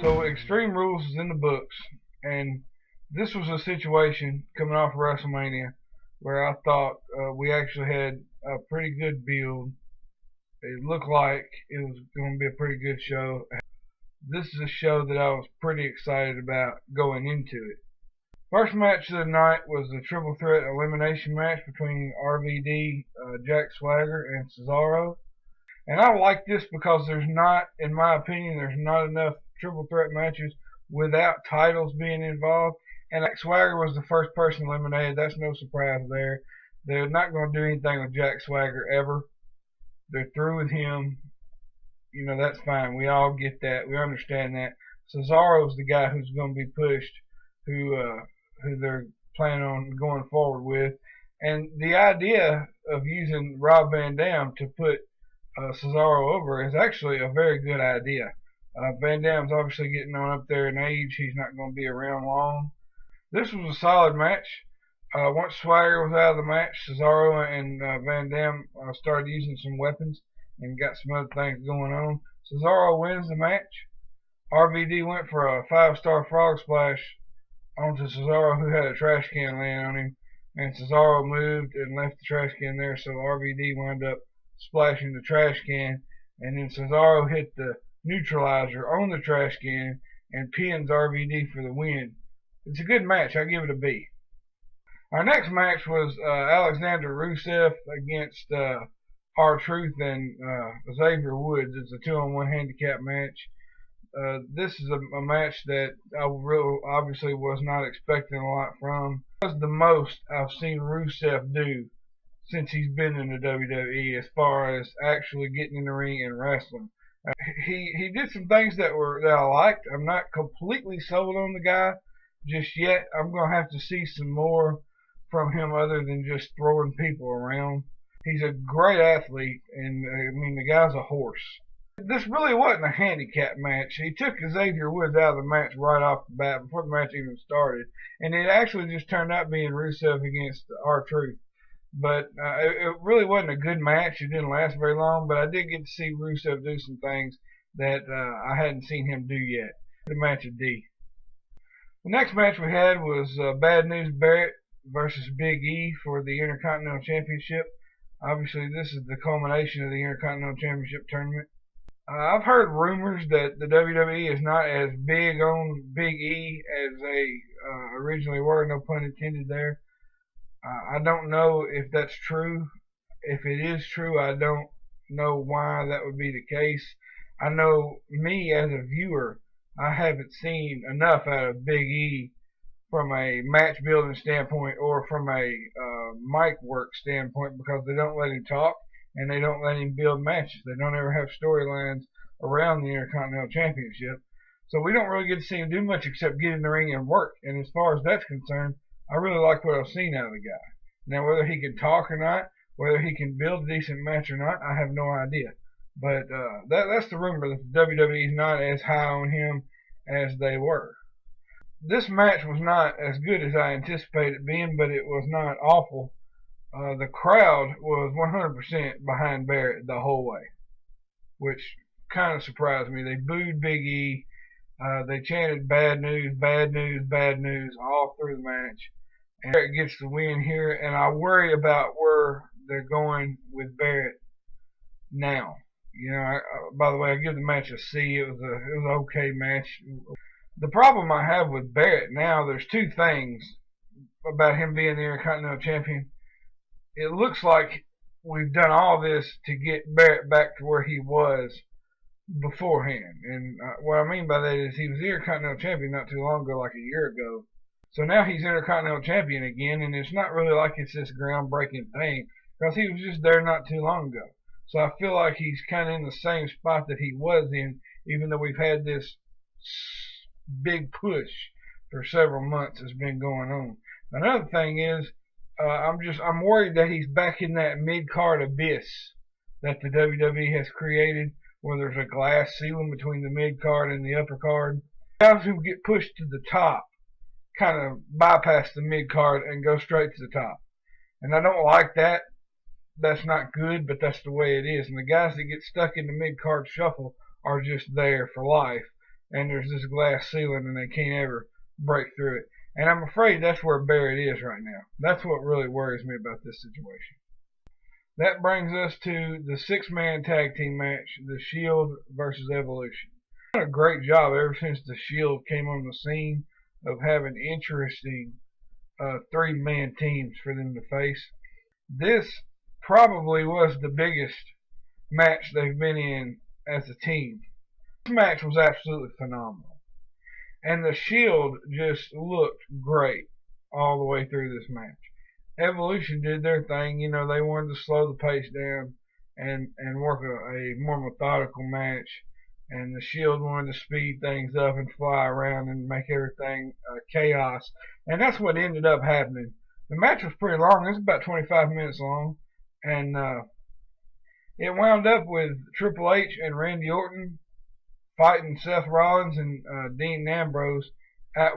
So Extreme Rules is in the books, and this was a situation coming off of WrestleMania where I thought we actually had a pretty good build. It looked like it was going to be a pretty good show. This is a show that I was pretty excited about going into it. First match of the night was the triple threat elimination match between RVD, Jack Swagger, and Cesaro. And I like this because there's not, in my opinion, there's not enough triple threat matches without titles being involved. And Jack Swagger was the first person eliminated. That's no surprise there. They're not going to do anything with Jack Swagger ever. They're through with him. You know, that's fine. We all get that. We understand that. Cesaro's the guy who's going to be pushed, who they're planning on going forward with. And the idea of using Rob Van Dam to put Cesaro over is actually a very good idea. Van Dam's obviously getting on up there in age. He's not going to be around long. This was a solid match. Once Swagger was out of the match, Cesaro and Van Dam started using some weapons and got some other things going on. Cesaro wins the match. RVD went for a 5-star frog splash onto Cesaro, who had a trash can laying on him, and Cesaro moved and left the trash can there, so RVD wound up splashing the trash can, and then Cesaro hit the neutralizer on the trash can and pins RVD for the win. It's a good match. I give it a B. Our next match was Alexander Rusev against R-Truth and Xavier Woods. It's a 2-on-1 handicap match. This is a match that I really obviously was not expecting a lot from. It was the most I've seen Rusev do since he's been in the WWE as far as actually getting in the ring and wrestling. He did some things that I liked. I'm not completely sold on the guy just yet. I'm going to have to see some more from him other than just throwing people around. He's a great athlete, and I mean, the guy's a horse. This really wasn't a handicap match. He took Xavier Woods out of the match right off the bat before the match even started, and it actually just turned out being Rusev against R-Truth. But it really wasn't a good match. It didn't last very long, but I did get to see Rusev do some things that I hadn't seen him do yet. The match of D. The next match we had was Bad News Barrett versus Big E for the Intercontinental Championship. Obviously, this is the culmination of the Intercontinental Championship tournament. I've heard rumors that the WWE is not as big on Big E as they originally were, no pun intended there. I don't know if that's true. If it is true, I don't know why that would be the case. I know me as a viewer, I haven't seen enough out of Big E from a match building standpoint or from a mic work standpoint, because they don't let him talk and they don't let him build matches. They don't ever have storylines around the Intercontinental Championship. So we don't really get to see him do much except get in the ring and work. And as far as that's concerned, I really like what I've seen out of the guy. Now, whether he can talk or not, whether he can build a decent match or not, I have no idea. But that's the rumor, that the WWE is not as high on him as they were. This match was not as good as I anticipated it being, but it was not awful. The crowd was 100% behind Barrett the whole way, which kind of surprised me. They booed Big E. They chanted bad news, bad news, bad news all through the match. And Barrett gets the win here, and I worry about where they're going with Barrett now. You know, by the way, I give the match a C. It was an okay match. The problem I have with Barrett now, there's two things about him being the Intercontinental Champion. It looks like we've done all this to get Barrett back to where he was beforehand. And what I mean by that is he was the Intercontinental Champion not too long ago, like a year ago. So now he's Intercontinental Champion again, and it's not really like it's this groundbreaking thing, because he was just there not too long ago. So I feel like he's kind of in the same spot that he was in, even though we've had this big push for several months that's been going on. Another thing is, I'm worried that he's back in that mid-card abyss that the WWE has created, where there's a glass ceiling between the mid-card and the upper card. Guys who get pushed to the top kind of bypass the mid-card and go straight to the top. And I don't like that. That's not good, but that's the way it is. And the guys that get stuck in the mid-card shuffle are just there for life. and there's this glass ceiling and they can't ever break through it. And I'm afraid that's where Barrett is right now. That's what really worries me about this situation. That brings us to the 6-man tag team match, The Shield versus Evolution. Done a great job ever since The Shield came on the scene of having interesting 3-man teams for them to face. This probably was the biggest match they've been in as a team. This match was absolutely phenomenal. And the Shield just looked great all the way through this match. Evolution did their thing. You know, they wanted to slow the pace down and work a more methodical match. And the Shield wanted to speed things up and fly around and make everything chaos. And that's what ended up happening. The match was pretty long. It was about 25 minutes long. And it wound up with Triple H and Randy Orton fighting Seth Rollins and Dean Ambrose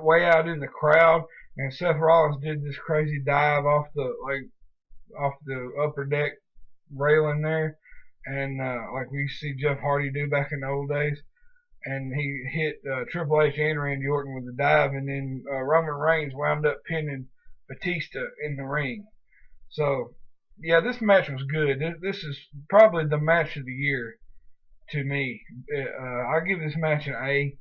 way out in the crowd. And Seth Rollins did this crazy dive off the upper deck railing there. And like we used to see Jeff Hardy do back in the old days. And he hit Triple H and Randy Orton with a dive, and then Roman Reigns wound up pinning Batista in the ring. So, yeah, this match was good. This is probably the match of the year to me. I give this match an A.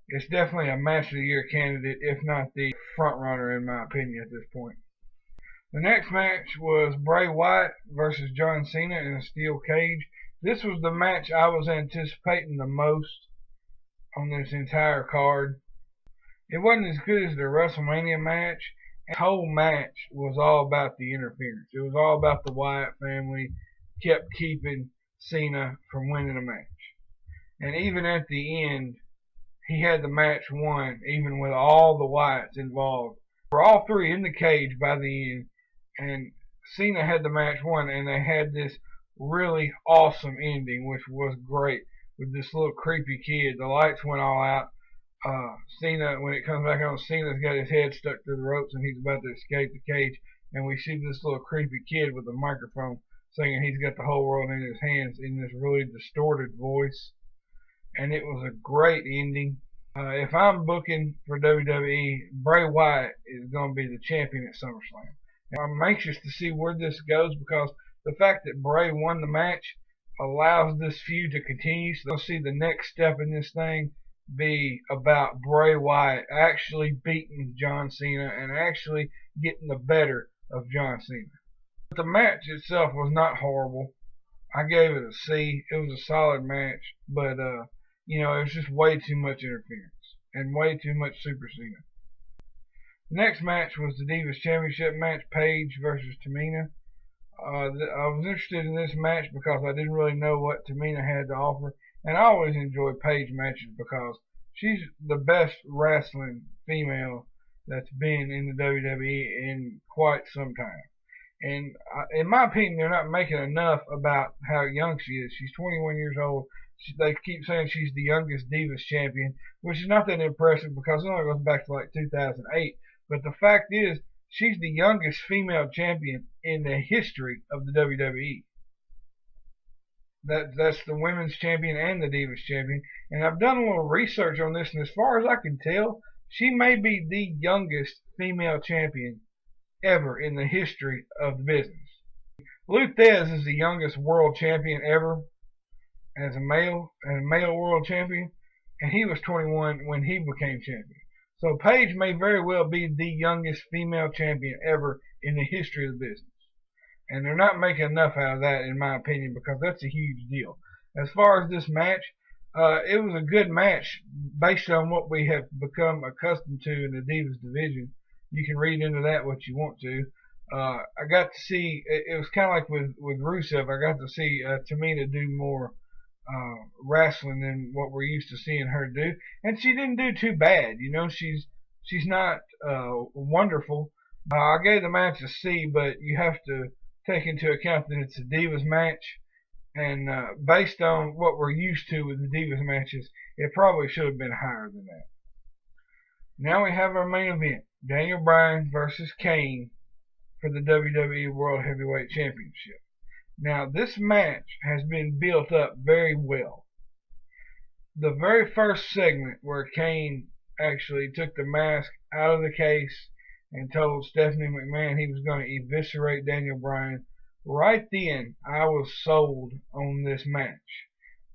It's definitely a match of the year candidate, if not the front runner in my opinion at this point. The next match was Bray Wyatt versus John Cena in a steel cage. This was the match I was anticipating the most on this entire card. It wasn't as good as the WrestleMania match. The whole match was all about the interference. It was all about the Wyatt family kept keeping Cena from winning a match. And even at the end, he had the match won, even with all the Wyatts involved. We're all three in the cage by the end, and Cena had the match won, and they had this really awesome ending, which was great, with this little creepy kid. The lights went all out. Cena, when it comes back on, Cena's got his head stuck through the ropes, and he's about to escape the cage, and we see this little creepy kid with a microphone singing he's got the whole world in his hands in this really distorted voice. And it was a great ending. If I'm booking for WWE, Bray Wyatt is going to be the champion at SummerSlam. And I'm anxious to see where this goes, because the fact that Bray won the match allows this feud to continue. So they'll see the next step in this thing be about Bray Wyatt actually beating John Cena and actually getting the better of John Cena. But the match itself was not horrible. I gave it a C. It was a solid match, but you know, it was just way too much interference and way too much Super Cena. The next match was the Divas Championship match, Paige versus Tamina. I was interested in this match because I didn't really know what Tamina had to offer, and I always enjoy Paige matches because she's the best wrestling female that's been in the WWE in quite some time. And in my opinion, they're not making enough about how young she is. She's 21 years old. They keep saying she's the youngest Divas champion, which is not that impressive because it only goes back to like 2008. But the fact is, she's the youngest female champion in the history of the WWE. That's the women's champion and the Divas champion. And I've done a little research on this, and as far as I can tell, she may be the youngest female champion ever in the history of the business. Lou Thesz is the youngest world champion ever as a male world champion, and he was 21 when he became champion. So Paige may very well be the youngest female champion ever in the history of the business. And they're not making enough out of that, in my opinion, because that's a huge deal. As far as this match, it was a good match based on what we have become accustomed to in the Divas division. You can read into that what you want to. I got to see, it was kind of like with Rusev, I got to see Tamina do more wrestling than what we're used to seeing her do. And she didn't do too bad. You know, she's not wonderful. I gave the match a C, but you have to take into account that it's a Divas match. And based on what we're used to with the Divas matches, it probably should have been higher than that. Now we have our main event, Daniel Bryan versus Kane for the WWE World Heavyweight Championship. Now this match has been built up very well. The very first segment where Kane actually took the mask out of the case and told Stephanie McMahon he was going to eviscerate Daniel Bryan, right then I was sold on this match.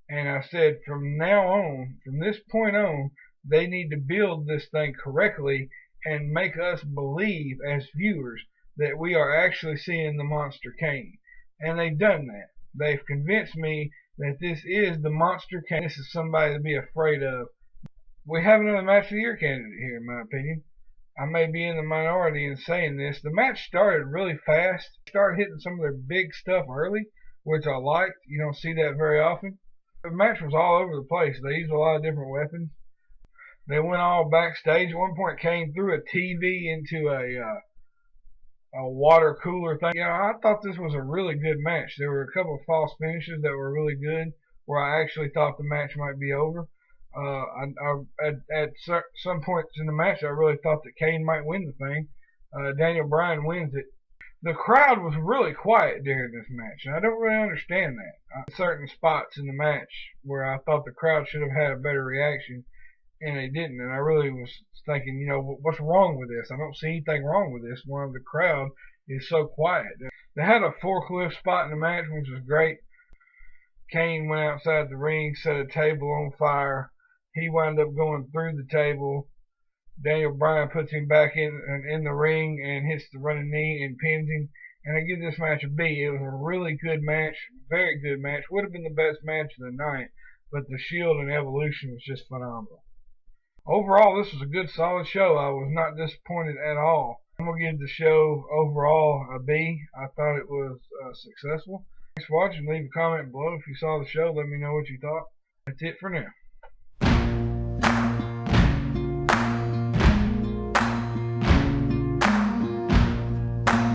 And I said from now on, from this point on, they need to build this thing correctly and make us believe as viewers that we are actually seeing the Monster Kane. And they've done that. They've convinced me that this is the Monster Kane. This is somebody to be afraid of. We have another match of the year candidate here, in my opinion. I may be in the minority in saying this. The match started really fast. Started hitting some of their big stuff early, which I liked. You don't see that very often. The match was all over the place. They used a lot of different weapons. They went all backstage. At one point, Kane threw a TV into a water cooler thing. You know, I thought this was a really good match. There were a couple of false finishes that were really good, where I actually thought the match might be over. At some points in the match, I really thought that Kane might win the thing. Daniel Bryan wins it. The crowd was really quiet during this match, and I don't really understand that. Certain spots in the match where I thought the crowd should have had a better reaction, and they didn't. And I really was thinking, you know, what's wrong with this? I don't see anything wrong with this. One of the crowd is so quiet. They had a forklift spot in the match, which was great. Kane went outside the ring, set a table on fire. He wound up going through the table. Daniel Bryan puts him back in the ring and hits the running knee and pins him. And I give this match a B. It was a really good match, very good match. Would have been the best match of the night, but the Shield and Evolution was just phenomenal. Overall, this was a good, solid show. I was not disappointed at all. I'm going to give the show overall a B. I thought it was successful. Thanks for watching. Leave a comment below if you saw the show. Let me know what you thought. That's it for now.